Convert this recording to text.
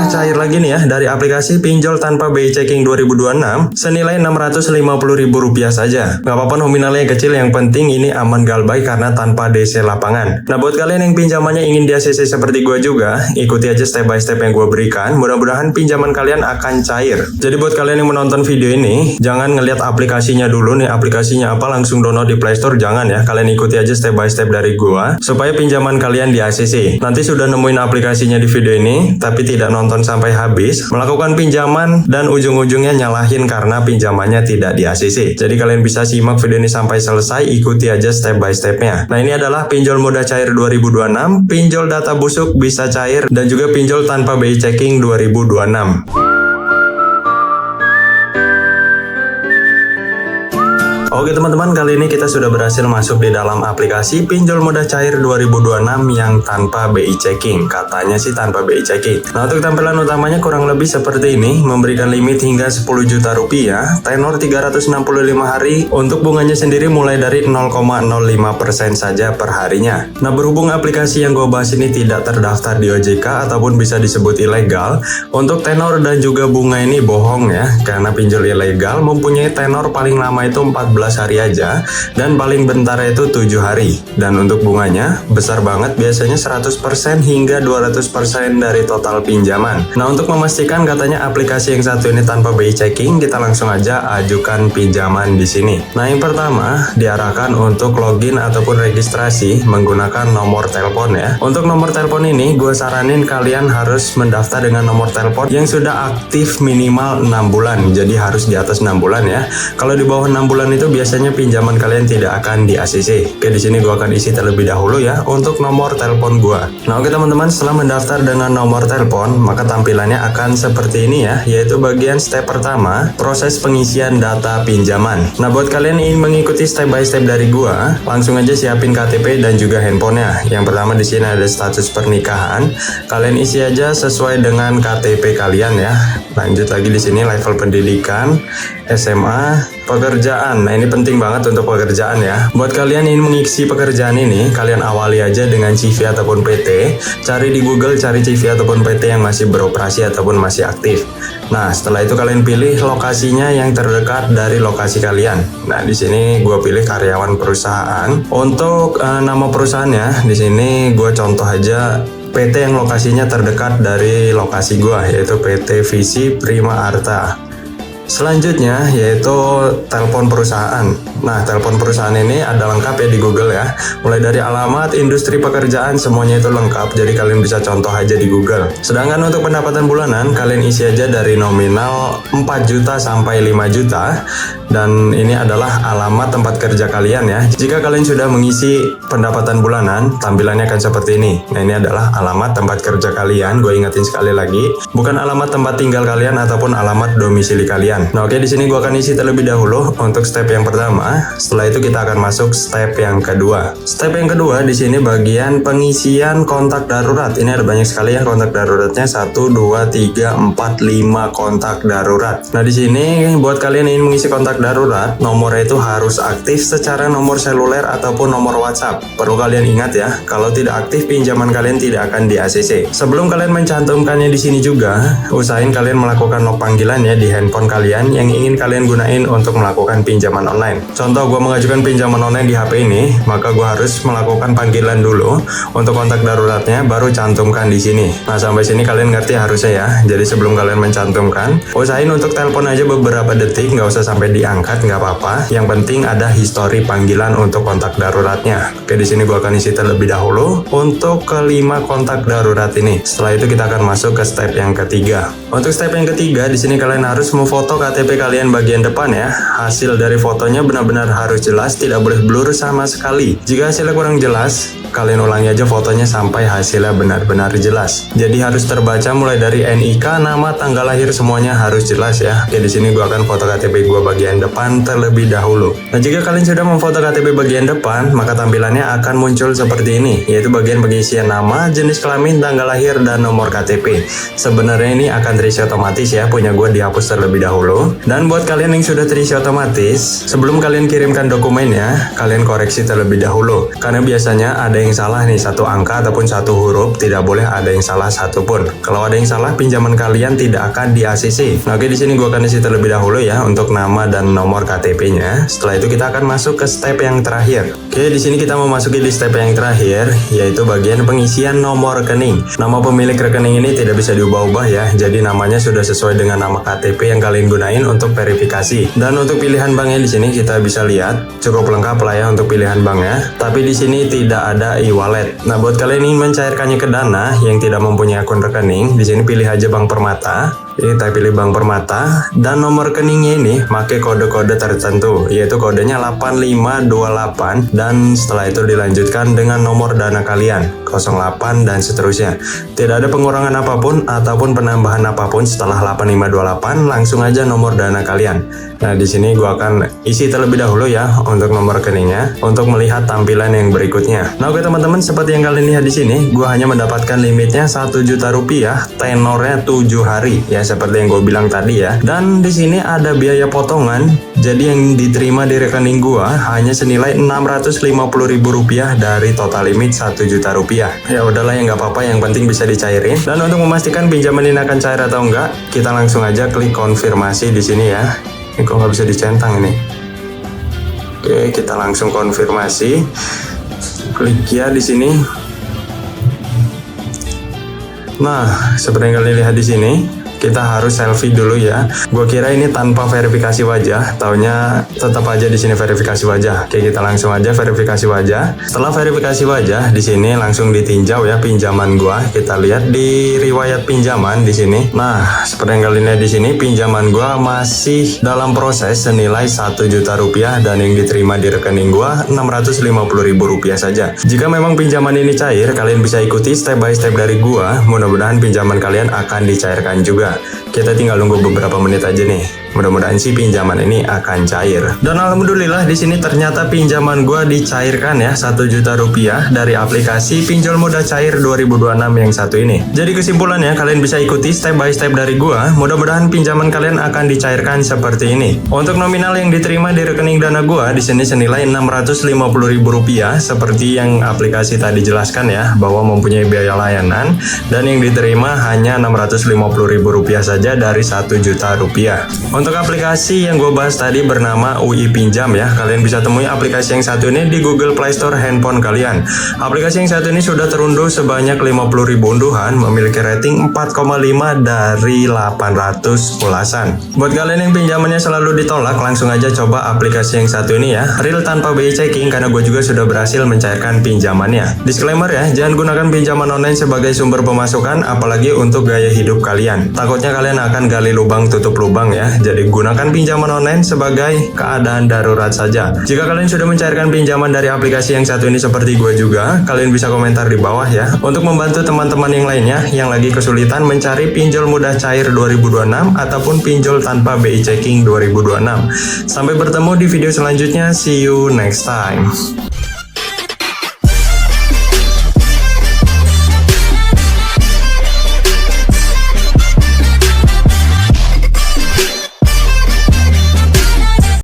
cair lagi nih ya dari aplikasi pinjol tanpa BI Checking 2026 senilai Rp650.000 saja. Gak apa-apa nominalnya kecil, yang penting ini aman galbay karena tanpa DC lapangan. Nah buat kalian yang pinjamannya ingin di ACC seperti gue juga, ikuti aja step by step yang gue berikan. Mudah-mudahan pinjaman kalian akan cair. Jadi buat kalian yang menonton video ini, jangan ngelihat aplikasinya dulu nih, aplikasinya apa langsung download di Play Store, jangan ya. Kalian ikuti aja step by step dari gue supaya pinjaman kalian di ACC. Nanti sudah nemuin aplikasinya di video ini tapi tidak nonton sampai habis, melakukan pinjaman dan ujung-ujungnya nyalahin karena pinjamannya tidak di ACC. Jadi kalian bisa simak video ini sampai selesai, ikuti aja step by stepnya. Nah ini adalah pinjol mudah cair 2026, pinjol data busuk bisa cair, dan juga pinjol tanpa BI Checking 2026. Oke teman-teman, kali ini kita sudah berhasil masuk di dalam aplikasi pinjol mudah cair 2026 yang tanpa BI Checking. Katanya sih tanpa BI Checking. Nah untuk tampilan utamanya kurang lebih seperti ini, memberikan limit hingga 10 juta rupiah, tenor 365 hari, untuk bunganya sendiri mulai dari 0,05% saja per harinya. Nah berhubung aplikasi yang gue bahas ini tidak terdaftar di OJK ataupun bisa disebut ilegal, untuk tenor dan juga bunga ini bohong ya, karena pinjol ilegal mempunyai tenor paling lama itu 14 hari aja dan paling bentar itu 7 hari, dan untuk bunganya besar banget, biasanya 100% hingga 200% dari total pinjaman. Nah untuk memastikan katanya aplikasi yang satu ini tanpa BI Checking, kita langsung aja ajukan pinjaman di sini. Nah yang pertama diarahkan untuk login ataupun registrasi menggunakan nomor telepon ya. Untuk nomor telepon ini gue saranin kalian harus mendaftar dengan nomor telepon yang sudah aktif minimal 6 bulan, jadi harus di atas 6 bulan ya. Kalau di bawah 6 bulan itu biasanya pinjaman kalian tidak akan di ACC. Oke, di sini gua akan isi terlebih dahulu ya untuk nomor telepon gua. Nah, oke teman-teman, setelah mendaftar dengan nomor telepon, maka tampilannya akan seperti ini ya, yaitu bagian step pertama, proses pengisian data pinjaman. Nah, buat kalian yang ingin mengikuti step by step dari gua, langsung aja siapin KTP dan juga handphonenya. Yang pertama di sini ada status pernikahan. Kalian isi aja sesuai dengan KTP kalian ya. Lanjut lagi di sini level pendidikan, SMA, pekerjaan. Nah ini penting banget untuk pekerjaan ya. Buat kalian yang mengisi pekerjaan ini, kalian awali aja dengan CV ataupun PT. Cari di Google, cari CV ataupun PT yang masih beroperasi ataupun masih aktif. Nah setelah itu kalian pilih lokasinya yang terdekat dari lokasi kalian. Nah di sini gue pilih karyawan perusahaan. Untuk nama perusahaannya, di sini gue contoh aja PT yang lokasinya terdekat dari lokasi gua, yaitu PT Visi Prima Arta. Selanjutnya yaitu telepon perusahaan. Nah telepon perusahaan ini ada lengkap ya di Google ya, mulai dari alamat, industri pekerjaan, semuanya itu lengkap, jadi kalian bisa contoh aja di Google. Sedangkan untuk pendapatan bulanan kalian isi aja dari nominal 4 juta sampai 5 juta, dan ini adalah alamat tempat kerja kalian ya. Jika kalian sudah mengisi pendapatan bulanan, tampilannya akan seperti ini. Nah ini adalah alamat tempat kerja kalian. Gue ingetin sekali lagi, bukan alamat tempat tinggal kalian ataupun alamat domisili kalian. Nah oke, di sini gue akan isi terlebih dahulu untuk step yang pertama. Setelah itu kita akan masuk step yang kedua. Step yang kedua di sini bagian pengisian kontak darurat. Ini ada banyak sekali ya kontak daruratnya, 1, 2, 3, 4, 5 kontak darurat. Nah di sini buat kalian yang ingin mengisi kontak darurat, nomornya itu harus aktif secara nomor seluler ataupun nomor WhatsApp. Perlu kalian ingat ya, kalau tidak aktif pinjaman kalian tidak akan di ACC. Sebelum kalian mencantumkannya di sini juga, usahain kalian melakukan log panggilan ya di handphone kalian yang ingin kalian gunain untuk melakukan pinjaman online. Contoh, gue mengajukan pinjaman online di HP ini, maka gue harus melakukan panggilan dulu untuk kontak daruratnya, baru cantumkan di sini. Nah sampai sini kalian ngerti harusnya ya. Jadi sebelum kalian mencantumkan, usahain untuk telepon aja beberapa detik, nggak usah sampai diangkat, nggak apa-apa. Yang penting ada histori panggilan untuk kontak daruratnya. Oke, di sini gue akan isi terlebih dahulu untuk kelima kontak darurat ini. Setelah itu kita akan masuk ke step yang ketiga. Untuk step yang ketiga, di sini kalian harus memfoto KTP kalian bagian depan ya. Hasil dari fotonya benar-benar harus jelas, tidak boleh blur sama sekali. Jika hasilnya kurang jelas, kalian ulangi aja fotonya sampai hasilnya benar-benar jelas. Jadi harus terbaca mulai dari NIK, nama, tanggal lahir, semuanya harus jelas ya. Oke, di sini gua akan foto KTP gua bagian depan terlebih dahulu. Nah, jika kalian sudah memfoto KTP bagian depan, maka tampilannya akan muncul seperti ini, yaitu bagian pengisian nama, jenis kelamin, tanggal lahir, dan nomor KTP. Sebenarnya ini akan terisi otomatis ya, punya gua dihapus terlebih dahulu. Dan buat kalian yang sudah terisi otomatis, sebelum kalian kirimkan dokumennya, kalian koreksi terlebih dahulu. Karena biasanya ada ada yang salah nih satu angka ataupun satu huruf, tidak boleh ada yang salah satupun. Kalau ada yang salah, pinjaman kalian tidak akan di-ACC. Nah, oke, di sini gua akan isi terlebih dahulu ya untuk nama dan nomor KTP-nya. Setelah itu kita akan masuk ke step yang terakhir. Oke, di sini kita memasuki di step yang terakhir, yaitu bagian pengisian nomor rekening. Nama pemilik rekening ini tidak bisa diubah-ubah ya, jadi namanya sudah sesuai dengan nama KTP yang kalian gunain untuk verifikasi. Dan untuk pilihan banknya di sini kita bisa lihat cukup lengkap lah ya untuk pilihan banknya. Tapi di sini tidak ada e-wallet. Nah, buat kalian yang ingin mencairkannya ke Dana yang tidak mempunyai akun rekening, di sini pilih aja Bank Permata. Ini kita pilih Bank Permata dan nomor rekeningnya ini pakai kode-kode tertentu, yaitu kodenya 8528 dan setelah itu dilanjutkan dengan nomor Dana kalian 08 dan seterusnya. Tidak ada pengurangan apapun ataupun penambahan apapun setelah 8528, langsung aja nomor Dana kalian. Nah, di sini gua akan isi terlebih dahulu ya untuk nomor rekeningnya untuk melihat tampilan yang berikutnya. Nah, oke teman-teman, seperti yang kalian lihat di sini, gua hanya mendapatkan limitnya 1 juta rupiah, tenornya 7 hari ya, seperti yang gue bilang tadi ya. Dan di sini ada biaya potongan, jadi yang diterima di rekening gua hanya senilai Rp650.000 dari total limit 1 juta rupiah. Ya udahlah ya, nggak apa-apa, yang penting bisa dicairin. Dan untuk memastikan pinjaman ini akan cair atau enggak, kita langsung aja klik konfirmasi di sini ya. Ini kok nggak bisa dicentang ini. Oke, kita langsung konfirmasi. Klik ya di sini. Nah, seperti yang kalian lihat di sini, kita harus selfie dulu ya. Gue kira ini tanpa verifikasi wajah, taunya tetap aja di sini verifikasi wajah. Oke, kita langsung aja verifikasi wajah. Setelah verifikasi wajah, di sini langsung ditinjau ya pinjaman gua. Kita lihat di riwayat pinjaman di sini. Nah, seperti yang kalian lihat di sini, pinjaman gua masih dalam proses senilai 1 juta rupiah dan yang diterima di rekening gua Rp650.000 saja. Jika memang pinjaman ini cair, kalian bisa ikuti step by step dari gua. Mudah-mudahan pinjaman kalian akan dicairkan juga. Kita tinggal nunggu beberapa menit aja nih. Mudah-mudahan sih pinjaman ini akan cair. Dan alhamdulillah di sini ternyata pinjaman gua dicairkan ya, 1 juta rupiah dari aplikasi Pinjol Mudah Cair 2026 yang satu ini. Jadi kesimpulannya, kalian bisa ikuti step by step dari gua. Mudah-mudahan pinjaman kalian akan dicairkan seperti ini. Untuk nominal yang diterima di rekening Dana gua di sini senilai Rp650.000 seperti yang aplikasi tadi jelaskan ya, bahwa mempunyai biaya layanan dan yang diterima hanya Rp650.000 saja dari 1 juta rupiah. Untuk aplikasi yang gue bahas tadi bernama UI Pinjam ya, kalian bisa temui aplikasi yang satu ini di Google Play Store handphone kalian. Aplikasi yang satu ini sudah terunduh sebanyak 50.000 unduhan, memiliki rating 4,5 dari 800 ulasan. Buat kalian yang pinjamannya selalu ditolak, langsung aja coba aplikasi yang satu ini ya, real tanpa BI checking, karena gue juga sudah berhasil mencairkan pinjamannya. Disclaimer ya, jangan gunakan pinjaman online sebagai sumber pemasukan, apalagi untuk gaya hidup kalian. Takutnya kalian akan gali lubang tutup lubang ya. Jadi gunakan pinjaman online sebagai keadaan darurat saja. Jika kalian sudah mencairkan pinjaman dari aplikasi yang satu ini seperti gue juga, kalian bisa komentar di bawah ya, untuk membantu teman-teman yang lainnya yang lagi kesulitan mencari pinjol mudah cair 2026 ataupun pinjol tanpa BI checking 2026. Sampai bertemu di video selanjutnya. See you next time.